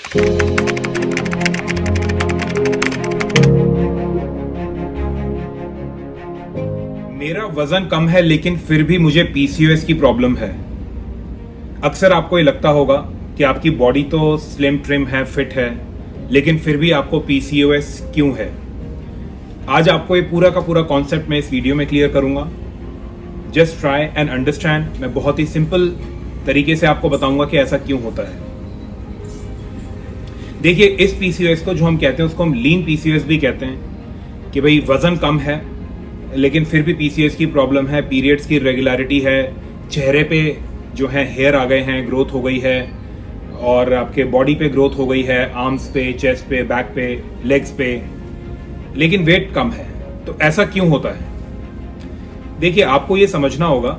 मेरा वजन कम है लेकिन फिर भी मुझे पीसीओएस की प्रॉब्लम है। अक्सर आपको ये लगता होगा कि आपकी बॉडी तो स्लिम ट्रिम है, फिट है, लेकिन फिर भी आपको पीसीओएस क्यों है। आज आपको ये पूरा का पूरा कॉन्सेप्ट मैं इस वीडियो में क्लियर करूंगा। Just try and understand. मैं बहुत ही सिंपल तरीके से आपको बताऊंगा कि ऐसा क्यों होता है। देखिए, इस पीसीओएस को जो हम कहते हैं उसको हम लीन पीसीओएस भी कहते हैं कि भाई वजन कम है लेकिन फिर भी पीसीओएस की प्रॉब्लम है, पीरियड्स की रेगुलरिटी है, चेहरे पे जो है हेयर आ गए हैं, ग्रोथ हो गई है, और आपके बॉडी पे ग्रोथ हो गई है, आर्म्स पे, चेस्ट पे, बैक पे, लेग्स पे, लेकिन वेट कम है। तो ऐसा क्यों होता है? देखिए, आपको ये समझना होगा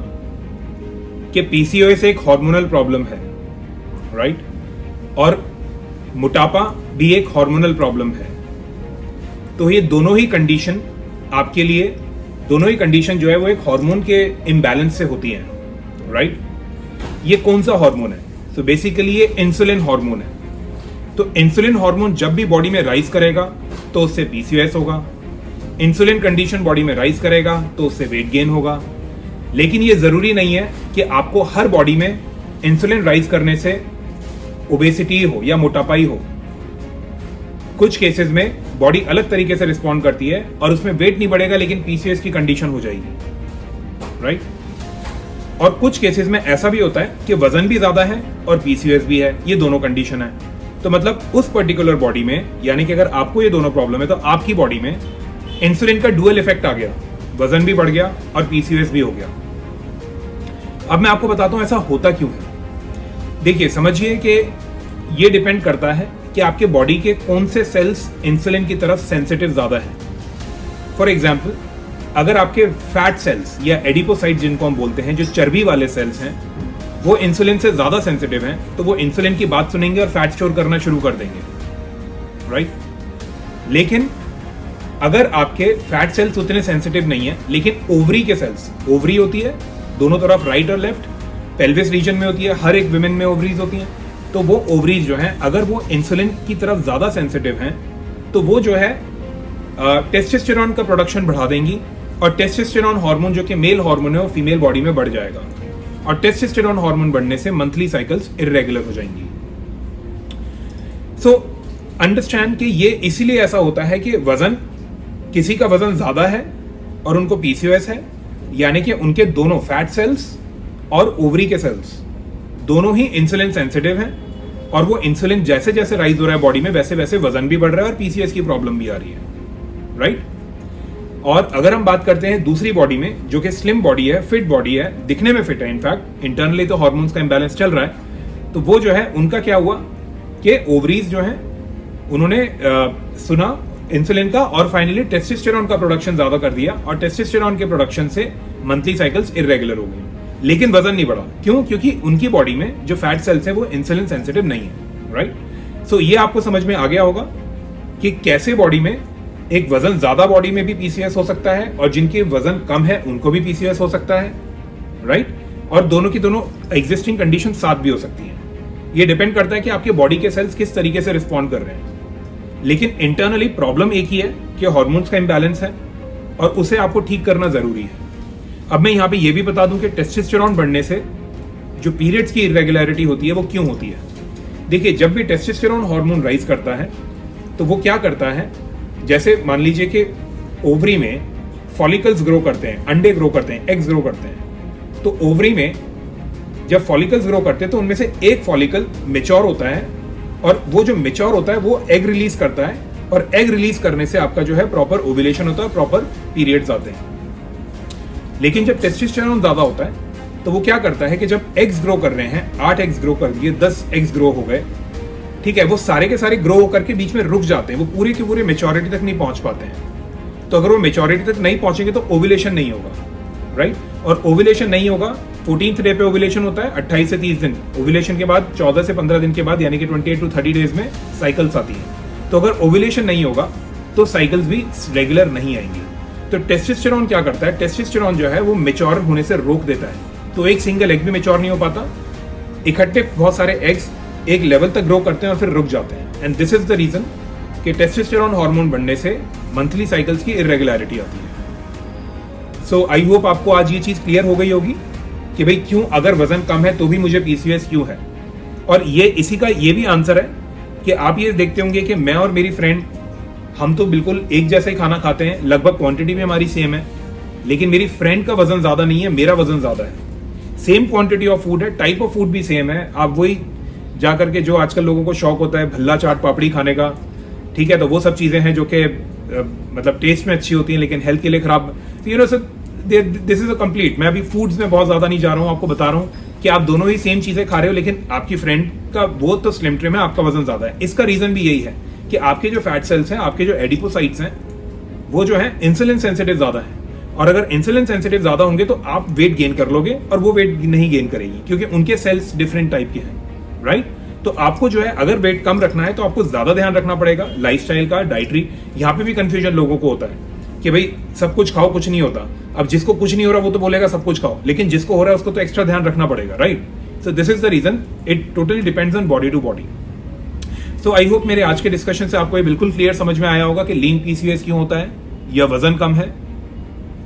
कि पीसीओएस एक हार्मोनल प्रॉब्लम है, राइट? और मोटापा भी एक हार्मोनल प्रॉब्लम है। तो ये दोनों ही कंडीशन आपके लिए, दोनों ही कंडीशन जो है वो एक हार्मोन के इम्बैलेंस से होती हैं, राइट? ये कौन सा हार्मोन है? तो बेसिकली ये इंसुलिन हार्मोन है। तो इंसुलिन हार्मोन जब भी बॉडी में राइज करेगा तो उससे पीसीओएस होगा। इंसुलिन कंडीशन बॉडी में राइज करेगा तो उससे वेट गेन होगा। लेकिन ये जरूरी नहीं है कि आपको हर बॉडी में इंसुलिन राइज करने से ओबेसिटी हो या मोटापा ही हो। कुछ केसेस में बॉडी अलग तरीके से रिस्पॉन्ड करती है और उसमें वेट नहीं बढ़ेगा लेकिन पीसीओएस की कंडीशन हो जाएगी, राइट? और कुछ केसेस में ऐसा भी होता है कि वजन भी ज्यादा है और पीसीओएस भी है, ये दोनों कंडीशन है। तो मतलब उस पर्टिकुलर बॉडी में, यानी कि अगर आपको ये दोनों प्रॉब्लम है तो आपकी बॉडी में इंसुलिन का डुअल इफेक्ट आ गया, वजन भी बढ़ गया और पीसीओएस भी हो गया। अब मैं आपको बताता हूं ऐसा होता क्यों है। देखिए, समझिए कि ये डिपेंड करता है कि आपके बॉडी के कौन से सेल्स इंसुलिन की तरफ सेंसिटिव ज्यादा है। फॉर एग्जाम्पल, अगर आपके फैट सेल्स या एडिपोसाइट्स जिनको हम बोलते हैं, जो चर्बी वाले सेल्स हैं, वो इंसुलिन से ज्यादा सेंसिटिव हैं, तो वो इंसुलिन की बात सुनेंगे और फैट स्टोर करना शुरू कर देंगे, राइट? लेकिन अगर आपके फैट सेल्स उतने सेंसिटिव नहीं है लेकिन ओवरी के सेल्स, ओवरी होती है दोनों तरफ, राइट और लेफ्ट, पेल्विस रीजन में होती है, हर एक विमेन में ओवरीज होती हैं। तो वो ओवरीज जो हैं, अगर वो इंसुलिन की तरफ ज्यादा सेंसिटिव हैं तो वो जो है टेस्टोस्टेरोन का प्रोडक्शन बढ़ा देंगी, और टेस्टोस्टेरोन हार्मोन जो कि मेल हार्मोन है वो फीमेल बॉडी में बढ़ जाएगा, और टेस्टोस्टेरोन हार्मोन बढ़ने से मंथली साइकिल्स इरेगुलर हो जाएंगी। सो अंडरस्टैंड कि ये इसीलिए ऐसा होता है कि वजन, किसी का वजन ज्यादा है और उनको पीसीओएस है, यानी कि उनके दोनों फैट सेल्स और ओवरी के सेल्स दोनों ही इंसुलिन सेंसिटिव हैं, और वो इंसुलिन जैसे जैसे राइज हो रहा है बॉडी में वैसे वैसे वजन भी बढ़ रहा है और पीसीओएस की प्रॉब्लम भी आ रही है, राइट? और अगर हम बात करते हैं दूसरी बॉडी में जो कि स्लिम बॉडी है, फिट बॉडी है, दिखने में फिट है, इनफैक्ट इंटरनली तो हार्मोन्स का इंबैलेंस चल रहा है, तो वो जो है उनका क्या हुआ कि ओवरीज जो है उन्होंने सुना इंसुलिन का और फाइनली टेस्टोस्टेरोन का प्रोडक्शन ज्यादा कर दिया, और टेस्टोस्टेरोन के प्रोडक्शन से मंथली साइकिल्स इरेगुलर हो गई, लेकिन वजन नहीं बढ़ा। क्यों? क्योंकि उनकी बॉडी में जो फैट सेल्स है वो इंसुलिन सेंसिटिव नहीं है, राइट? सो ये आपको समझ में आ गया होगा कि कैसे बॉडी में एक वजन ज्यादा बॉडी में भी पीसीओएस हो सकता है और जिनके वजन कम है उनको भी पीसीओएस हो सकता है, राइट? और दोनों की दोनों एग्जिस्टिंग कंडीशन साथ भी हो सकती है। ये डिपेंड करता है कि आपके बॉडी के सेल्स किस तरीके से रिस्पॉन्ड कर रहे हैं, लेकिन इंटरनली प्रॉब्लम एक ही है कि हार्मोन्स का इंबैलेंस है और उसे आपको ठीक करना जरूरी है। अब मैं यहाँ पे ये भी बता दूं कि टेस्टोस्टेरोन बढ़ने से जो पीरियड्स की इरेगुलरिटी होती है वो क्यों होती है। देखिए, जब भी टेस्टोस्टेरोन हार्मोन राइज करता है तो वो क्या करता है, जैसे मान लीजिए कि ओवरी में फॉलिकल्स ग्रो करते हैं, अंडे ग्रो करते हैं, एग्स ग्रो करते हैं। तो ओवरी में जब फॉलिकल्स ग्रो करते हैं तो उनमें से एक फॉलिकल मेच्योर होता है, और वो जो मेच्योर होता है वो एग रिलीज करता है, और एग रिलीज करने से आपका जो है प्रॉपर ओव्यूलेशन होता है, प्रॉपर पीरियड्स आते हैं। लेकिन जब टेस्टोस्टेरोन ज्यादा होता है तो वो क्या करता है कि जब एग्स ग्रो कर रहे हैं, 8 एग्स ग्रो कर दिए, 10 एग्स ग्रो हो गए, ठीक है, वो सारे के सारे ग्रो होकर के बीच में रुक जाते हैं, वो पूरे के पूरे मेच्योरिटी तक नहीं पहुंच पाते हैं। तो अगर वो मेच्योरिटी तक नहीं पहुंचेंगे तो ओव्यूलेशन नहीं होगा, राइट? और ओव्यूलेशन नहीं होगा, 14th डे पे ओव्यूलेशन होता है, 28 से 30 दिन। ओव्यूलेशन के बाद 14 से 15 दिन के बाद यानी कि 28 to 30 डेज में साइकिल्स आती हैं। तो अगर ओव्यूलेशन नहीं होगा तो साइकिल्स भी रेगुलर नहीं आएंगी। तो टेस्टोस्टेरोन क्या करता है, टेस्टोस्टेरोन जो है वो मेच्योर होने से रोक देता है, तो एक सिंगल एग भी मेच्योर नहीं हो पाता, इकट्ठे बहुत सारे एग्स एक लेवल तक ग्रो करते हैं और फिर रुक जाते हैं। And this is the reason कि टेस्टोस्टेरोन हार्मोन बढ़ने से मंथली साइकिल्स की इरेगुलरिटी आती है। सो आई होप आपको आज ये चीज क्लियर हो गई होगी कि भाई क्यों अगर वजन कम है तो भी मुझे पीसीओएस क्यों है। और ये इसी का ये भी आंसर है कि आप ये देखते होंगे कि मैं और मेरी फ्रेंड हम तो बिल्कुल एक जैसा ही खाना खाते हैं, लगभग क्वांटिटी भी हमारी सेम है, लेकिन मेरी फ्रेंड का वजन ज्यादा नहीं है, मेरा वजन ज्यादा है। सेम क्वांटिटी ऑफ फूड है, टाइप ऑफ फूड भी सेम है। आप वही जाकर के जो आजकल लोगों को शौक होता है भल्ला चाट पापड़ी खाने का, ठीक है, तो वो सब चीजें हैं जो कि मतलब टेस्ट में अच्छी होती हैं लेकिन हेल्थ के लिए खराब। You know sir, this is a complete. मैं अभी फूड्स में बहुत ज्यादा नहीं जा रहा हूँ, आपको बता रहा हूँ कि आप दोनों ही सेम चीजें खा रहे हो, लेकिन आपकी फ्रेंड का वो तो स्लिम ट्रिम है, आपका वजन ज्यादा है। इसका रीजन भी यही है कि आपके जो फैट सेल्स हैं, आपके जो एडिपोसाइट्स हैं, वो जो है इंसुलिन सेंसिटिव ज्यादा है। और अगर इंसुलिन सेंसिटिव ज्यादा होंगे तो आप वेट गेन कर लोगे और वो वेट नहीं गेन करेगी, क्योंकि उनके सेल्स डिफरेंट टाइप के हैं, राइट। तो आपको जो है अगर वेट कम रखना है तो आपको ज्यादा ध्यान रखना पड़ेगा लाइफस्टाइल का, डाइटरी। यहाँ पे भी कंफ्यूजन लोगों को होता है कि भाई सब कुछ खाओ, कुछ नहीं होता। अब जिसको कुछ नहीं हो रहा वो तो बोलेगा सब कुछ खाओ, लेकिन जिसको हो रहा है उसको तो एक्स्ट्रा ध्यान रखना पड़ेगा, right. So this is the reason, it totally depends on body to body. So I hope मेरे आज के डिस्कशन से आपको ये बिल्कुल क्लियर समझ में आया होगा कि लीन पीसीओएस क्यों होता है, या वजन कम है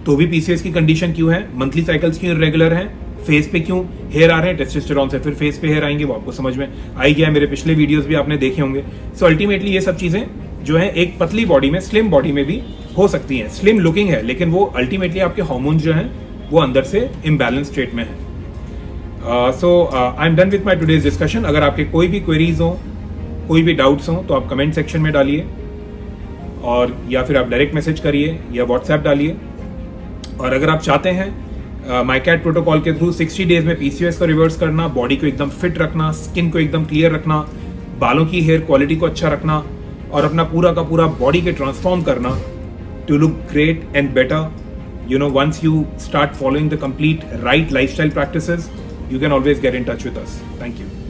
तो भी पीसीओएस की कंडीशन क्यों है, मंथली साइकिल्स क्यों इरेगुलर हैं, फेस पे क्यों हेयर आ रहे हैं, टेस्टोस्टेरोन से फिर फेस पे हेयर आएंगे, वो आपको समझ में आई गया। मेरे पिछले वीडियोस भी आपने देखे होंगे। सो अल्टीमेटली ये सब चीजें जो है एक पतली बॉडी में, स्लिम बॉडी में भी हो सकती हैं। स्लिम लुकिंग है लेकिन वो अल्टीमेटली आपके हार्मोन जो हैं वो अंदर से इम्बैलेंस स्टेट में है। So I am done with my today's discussion. अगर आपके कोई भी क्वेरीज हो, कोई भी डाउट्स हो तो आप कमेंट सेक्शन में डालिए, और या फिर आप डायरेक्ट मैसेज करिए या व्हाट्सएप डालिए। और अगर आप चाहते हैं माई कैट प्रोटोकॉल के थ्रू 60 डेज में पीसीओएस को रिवर्स करना, बॉडी को एकदम फिट रखना, स्किन को एकदम क्लियर रखना, बालों की हेयर क्वालिटी को अच्छा रखना और अपना पूरा का पूरा बॉडी के ट्रांसफॉर्म करना to look great and better, you know, once you start following the complete right lifestyle practices, you can always get in touch with us. Thank you.